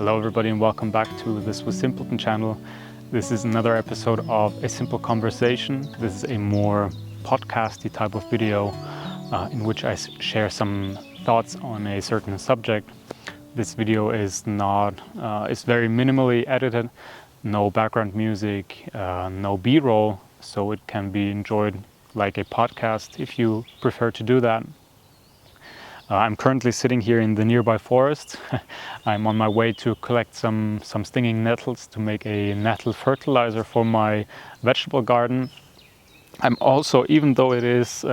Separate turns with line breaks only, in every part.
Hello everybody and welcome back to the Swiss Simpleton channel. This is another episode of A Simple Conversation. This is a more podcasty type of video in which I share some thoughts on a certain subject. This video is it's very minimally edited, no background music, no B-roll, so it can be enjoyed like a podcast if you prefer to do that. I'm currently sitting here in the nearby forest. I'm on my way to collect some stinging nettles to make a nettle fertilizer for my vegetable garden. I'm also, even though it is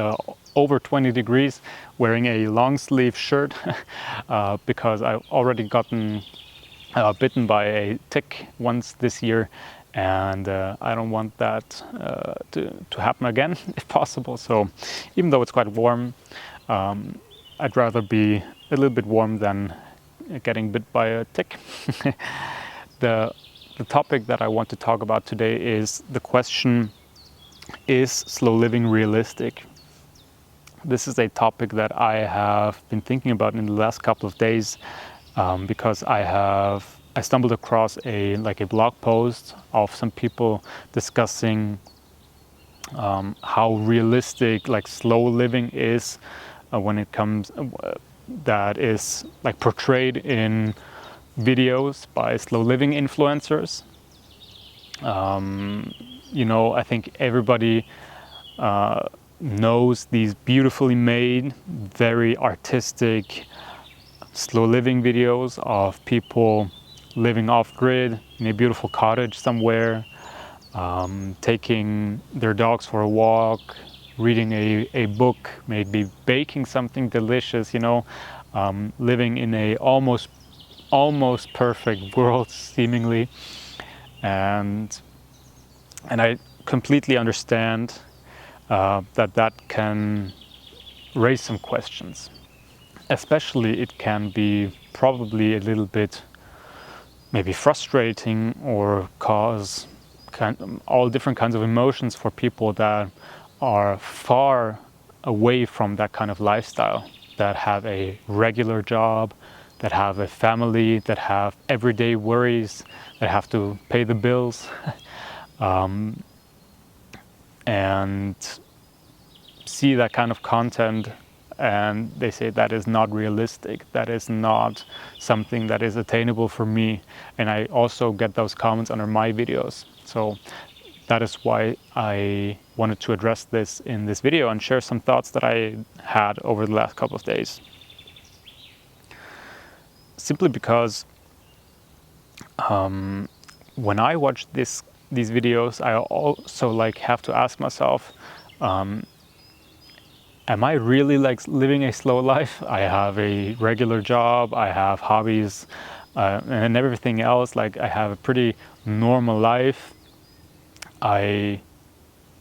over 20 degrees, wearing a long sleeve shirt because I've already gotten bitten by a tick once this year, and I don't want that to happen again if possible. So even though it's quite warm, I'd rather be a little bit warm than getting bit by a tick. The topic that I want to talk about today is the question, is slow living realistic? This is a topic that I have been thinking about in the last couple of days because I stumbled across a blog post of some people discussing how realistic slow living is when it comes that is portrayed in videos by slow living influencers. I think everybody knows these beautifully made, very artistic slow living videos of people living off grid in a beautiful cottage somewhere, taking their dogs for a walk, reading a book, maybe baking something delicious, living in a almost perfect world seemingly. And I completely understand that can raise some questions. Especially it can be probably a little bit maybe frustrating or cause all different kinds of emotions for people that are far away from that kind of lifestyle, that have a regular job, that have a family, that have everyday worries, that have to pay the bills, and see that kind of content, and they say that is not realistic, that is not something that is attainable for me. And I also get those comments under my videos. So that is why I wanted to address this in this video and share some thoughts that I had over the last couple of days. Simply because when I watch these videos, I also have to ask myself, am I really living a slow life? I have a regular job, I have hobbies, and everything else. I have a pretty normal life. I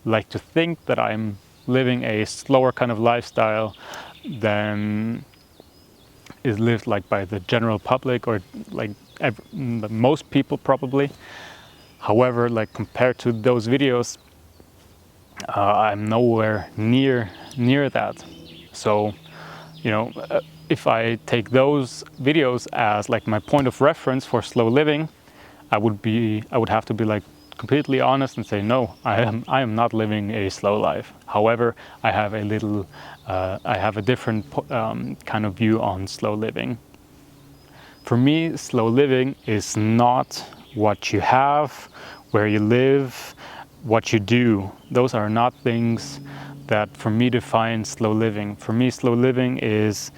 like to think that I'm living a slower kind of lifestyle than is lived by the general public, or most people probably. However, compared to those videos, I'm nowhere near that. So, if I take those videos as my point of reference for slow living, I would have to be completely honest and say, no, I am not living a slow life. However, I have a different kind of view on slow living. For me, slow living is not what you have, where you live, what you do. Those are not things that for me define slow living. For me, slow living is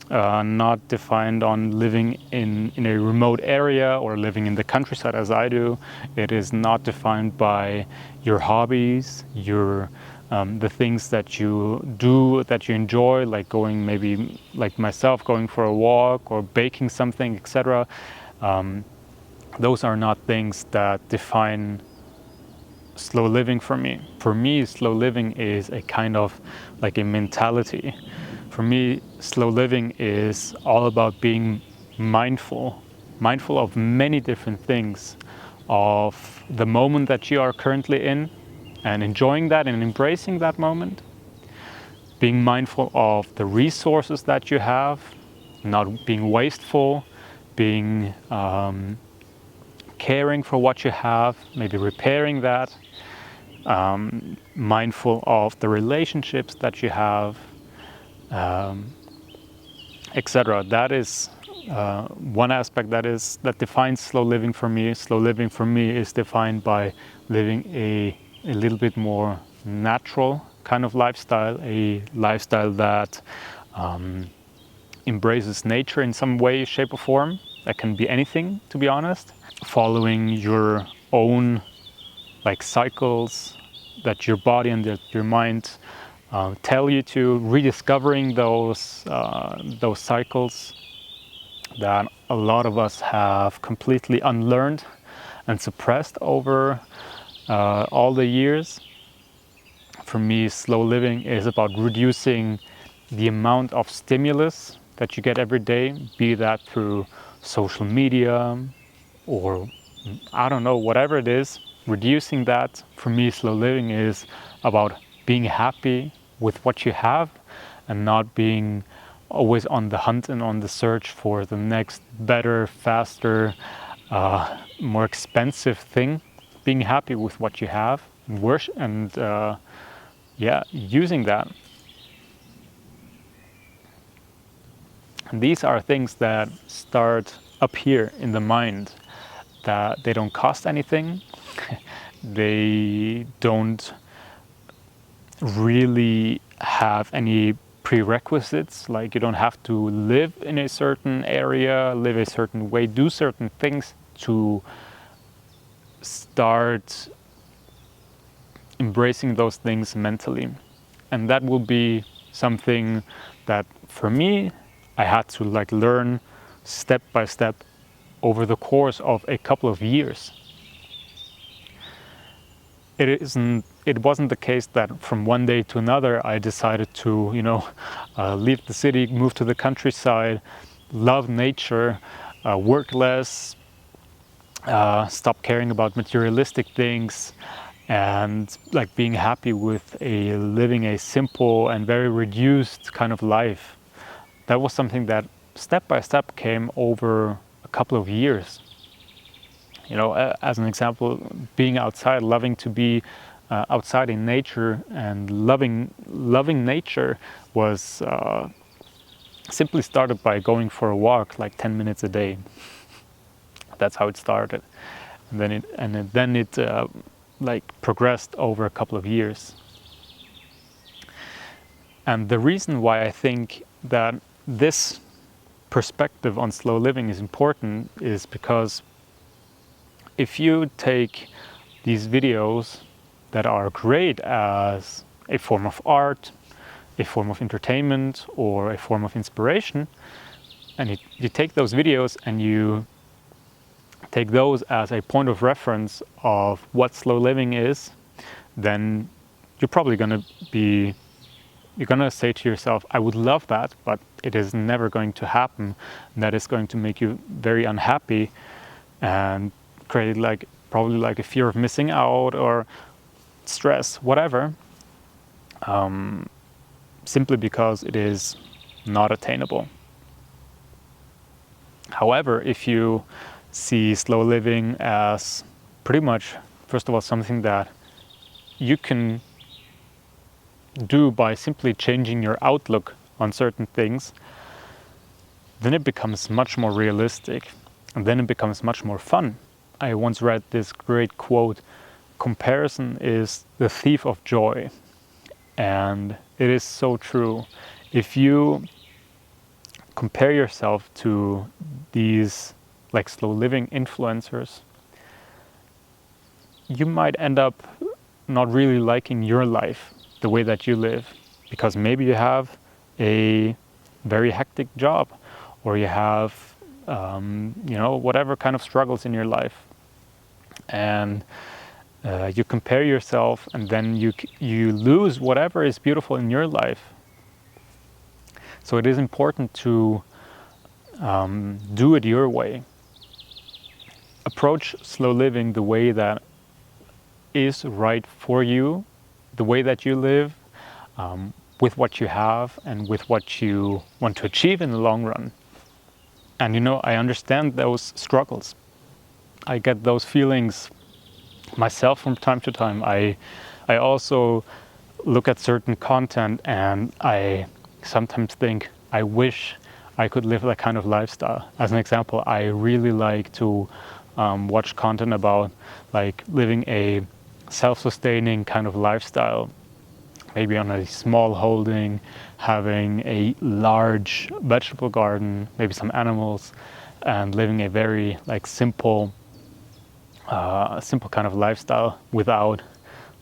not defined on living in a remote area or living in the countryside as I do. It is not defined by your hobbies, the things that you do that you enjoy, going maybe myself, going for a walk or baking something, etc. Those are not things that define slow living for me. For me, slow living is a kind of a mentality. For me, slow living is all about being mindful of many different things, of the moment that you are currently in, and enjoying that and embracing that moment. Being mindful of the resources that you have, not being wasteful, being caring for what you have, maybe repairing that, mindful of the relationships that you have, etc. That is one aspect that defines slow living for me. Slow living for me is defined by living a little bit more natural kind of lifestyle, a lifestyle that embraces nature in some way, shape or form. That can be anything, to be honest. Following your own cycles that your body and that your mind tell you to, rediscovering those cycles that a lot of us have completely unlearned and suppressed over all the years. For me, slow living is about reducing the amount of stimulus that you get every day, be that through social media or I don't know, whatever it is. Reducing that. For me, slow living is about being happy with what you have and not being always on the hunt and on the search for the next better, faster, more expensive thing. Being happy with what you have and using that. And these are things that start up here in the mind, that they don't cost anything. They don't really have any prerequisites, like you don't have to live in a certain area, live a certain way, do certain things to start embracing those things mentally. And that will be something that for me I had to learn step by step over the course of a couple of years. It wasn't the case that from one day to another I decided to leave the city, move to the countryside, love nature, work less, stop caring about materialistic things, and being happy with living a simple and very reduced kind of life. That was something that step by step came over a couple of years. As an example, being outside, loving to be outside in nature and loving nature was simply started by going for a walk 10 minutes a day. That's how it started, and then it progressed over a couple of years. And the reason why I think that this perspective on slow living is important is because if you take these videos that are great as a form of art, a form of entertainment, or a form of inspiration, and you take those videos and you take those as a point of reference of what slow living is, then you're probably going to say to yourself, I would love that, but it is never going to happen. That is going to make you very unhappy and create probably a fear of missing out or stress, whatever, simply because it is not attainable. However, if you see slow living as pretty much, first of all, something that you can do by simply changing your outlook on certain things, then it becomes much more realistic, and then it becomes much more fun. I once read this great quote, "Comparison is the thief of joy." And it is so true. If you compare yourself to these slow living influencers, you might end up not really liking your life, the way that you live, because maybe you have a very hectic job, or you have whatever kind of struggles in your life, and you compare yourself, and then you lose whatever is beautiful in your life. So it is important to do it your way. Approach slow living the way that is right for you, the way that you live, with what you have and with what you want to achieve in the long run. And I understand those struggles. I get those feelings myself from time to time. I also look at certain content and I sometimes think I wish I could live that kind of lifestyle. As an example, I really like to watch content about like living a self-sustaining kind of lifestyle, maybe on a small holding, having a large vegetable garden, maybe some animals, and living a very like simple kind of lifestyle without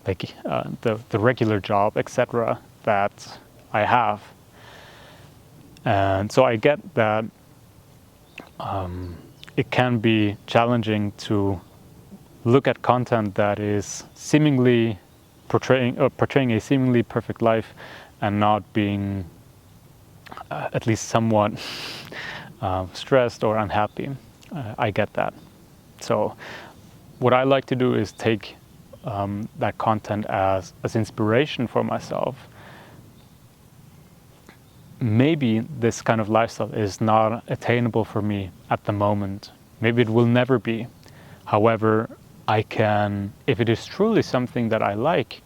like the regular job, etc. that I have. And so I get that it can be challenging to look at content that is seemingly portraying a seemingly perfect life and not being at least somewhat stressed or unhappy. I get that. So what I like to do is take that content as inspiration for myself. Maybe this kind of lifestyle is not attainable for me at the moment. Maybe it will never be. However, I can, if it is truly something that I like,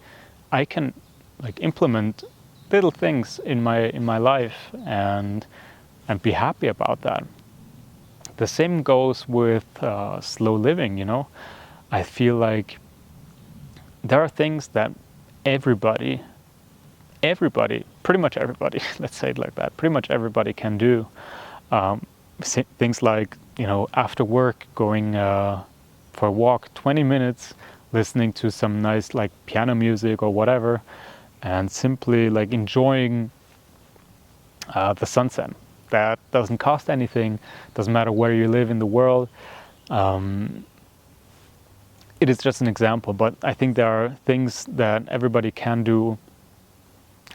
I can like implement little things in my life and be happy about that. The same goes with slow living. I feel like there are things that everybody, pretty much everybody, let's say it like that, pretty much everybody can do. Things like, after work, going for a walk, 20 minutes, listening to some nice like piano music or whatever, and simply like enjoying the sunset. That doesn't cost anything, doesn't matter where you live in the world. It is just an example, but I think there are things that everybody can do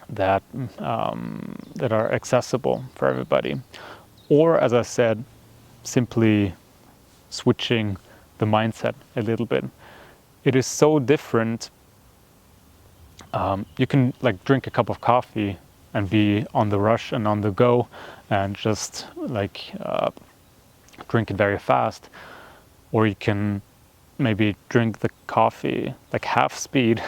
that are accessible for everybody. Or, as I said, simply switching the mindset a little bit. It is so different. You can like drink a cup of coffee and be on the rush and on the go and just like drink it very fast. Or you can maybe drink the coffee like half speed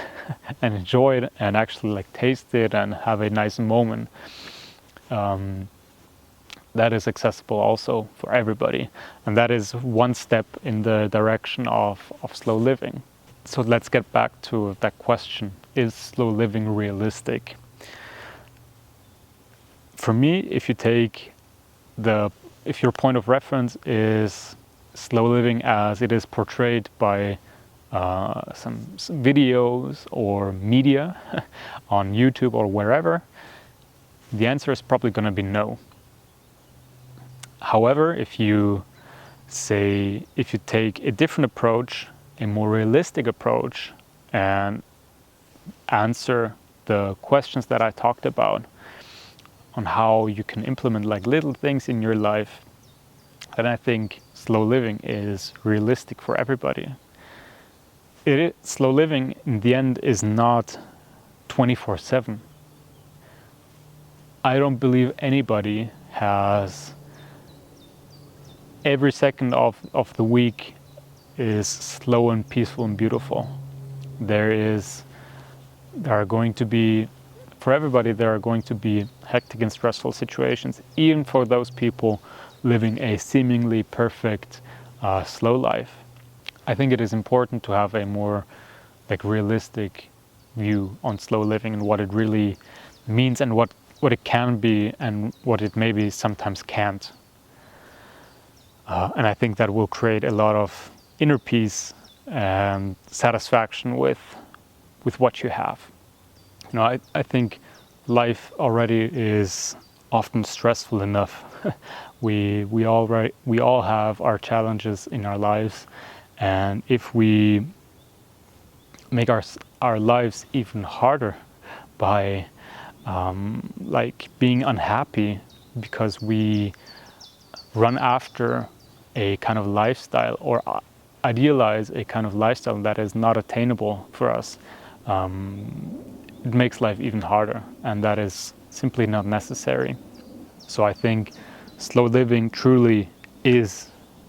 and enjoy it and actually like taste it and have a nice moment. That is accessible also for everybody, and that is one step in the direction of slow living. So let's get back to that question: is slow living realistic? For me, if your point of reference is slow living as it is portrayed by some videos or media on YouTube or wherever, the answer is probably going to be no. However, if you take a different approach, a more realistic approach, and answer the questions that I talked about on how you can implement like little things in your life, then I think slow living is realistic for everybody. Slow living in the end is not 24/7. I don't believe anybody has every second of the week is slow and peaceful and beautiful. For everybody, there are going to be hectic and stressful situations, even for those people living a seemingly perfect slow life. I think it is important to have a more like realistic view on slow living and what it really means and what it can be and what it maybe sometimes can't. And I think that will create a lot of inner peace and satisfaction with what you have. I think life already is often stressful enough. We all have our challenges in our lives, and if we make our lives even harder by like being unhappy because we run after a kind of lifestyle or idealize a kind of lifestyle that is not attainable for us, it makes life even harder, and that is simply not necessary. So I think slow living truly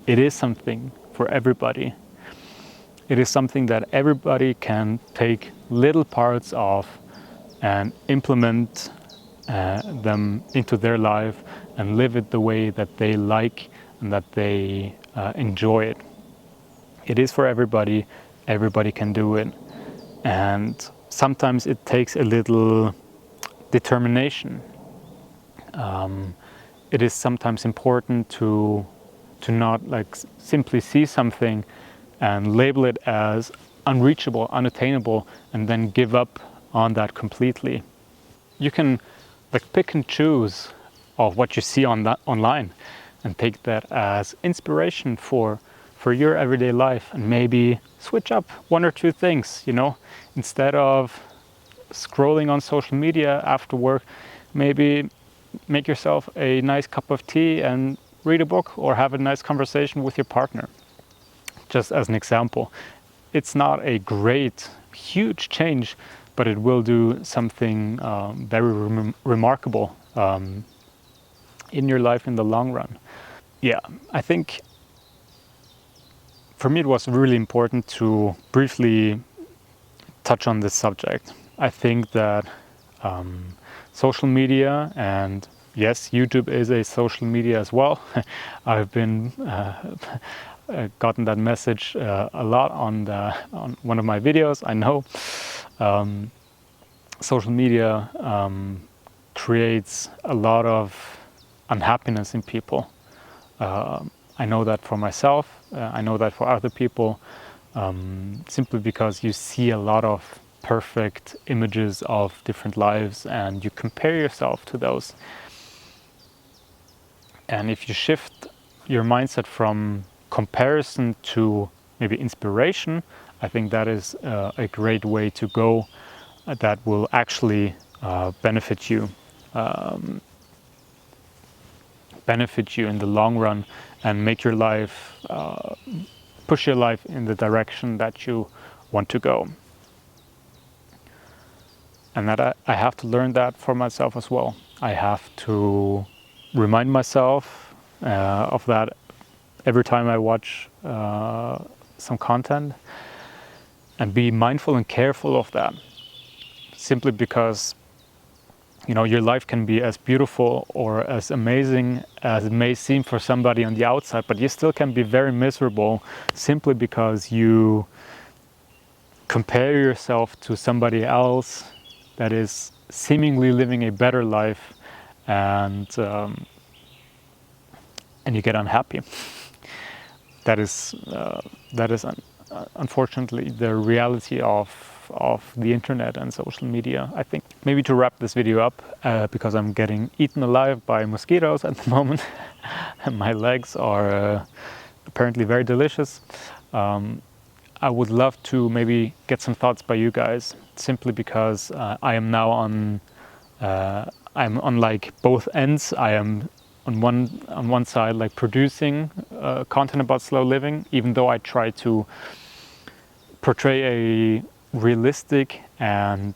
it is something for everybody. It is something that everybody can take little parts of and implement them into their life and live it the way that they like and that they enjoy it. It is for everybody. Everybody can do it. And sometimes it takes a little determination. It is sometimes important to not like simply see something and label it as unreachable, unattainable, and then give up on that completely. You can like pick and choose of what you see on that online and take that as inspiration for your everyday life, and maybe switch up one or two things, you know, instead of scrolling on social media after work, maybe make yourself a nice cup of tea and read a book or have a nice conversation with your partner. Just as an example, it's not a great, huge change, but it will do something very remarkable in your life in the long run. Yeah, I think for me it was really important to briefly touch on this subject. I think that social media, and yes, YouTube is a social media as well. I've been gotten that message a lot on one of my videos. I know social media creates a lot of unhappiness in people. I know that for myself. I know that for other people. Simply because you see a lot of perfect images of different lives and you compare yourself to those. And if you shift your mindset from comparison to maybe inspiration, I think that is a great way to go that will actually benefit you in the long run and make your life, push your life in the direction that you want to go. And that I have to learn that for myself as well. I have to remind myself of that every time I watch some content, and be mindful and careful of that. Simply because, you know, your life can be as beautiful or as amazing as it may seem for somebody on the outside, but you still can be very miserable simply because you compare yourself to somebody else that is seemingly living a better life, and you get unhappy. That is unfortunately the reality of the internet and social media. I think maybe to wrap this video up, because I'm getting eaten alive by mosquitoes at the moment, and my legs are apparently very delicious. I would love to maybe get some thoughts by you guys, simply because I am now on I'm on like both ends. I am on one side like producing content about slow living, even though I try to portray a realistic and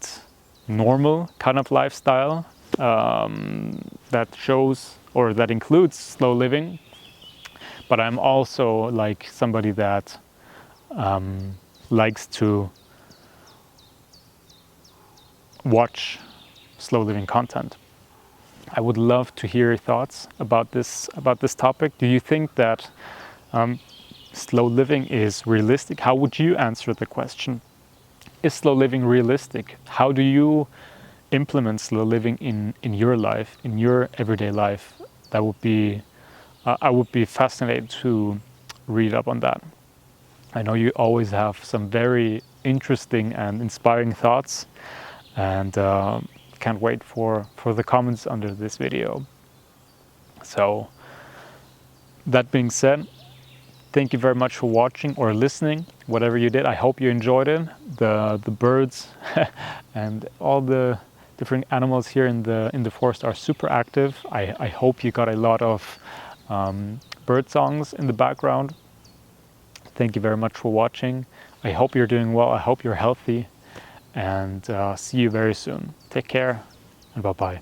normal kind of lifestyle that shows or that includes slow living. But I'm also like somebody that likes to watch slow living content. I would love to hear your thoughts about this topic. Do you think that slow living is realistic? How would you answer the question? Is slow living realistic? How do you implement slow living in your life, in your everyday life? That would be I would be fascinated to read up on that. I know you always have some very interesting and inspiring thoughts, and can't wait for the comments under this video. So that being said, thank you very much for watching or listening, whatever you did. I hope you enjoyed it. The birds and all the different animals here in the forest are super active. I hope you got a lot of bird songs in the background. Thank you very much for watching. I hope you're doing well. I hope you're healthy, and see you very soon. Take care, and bye-bye.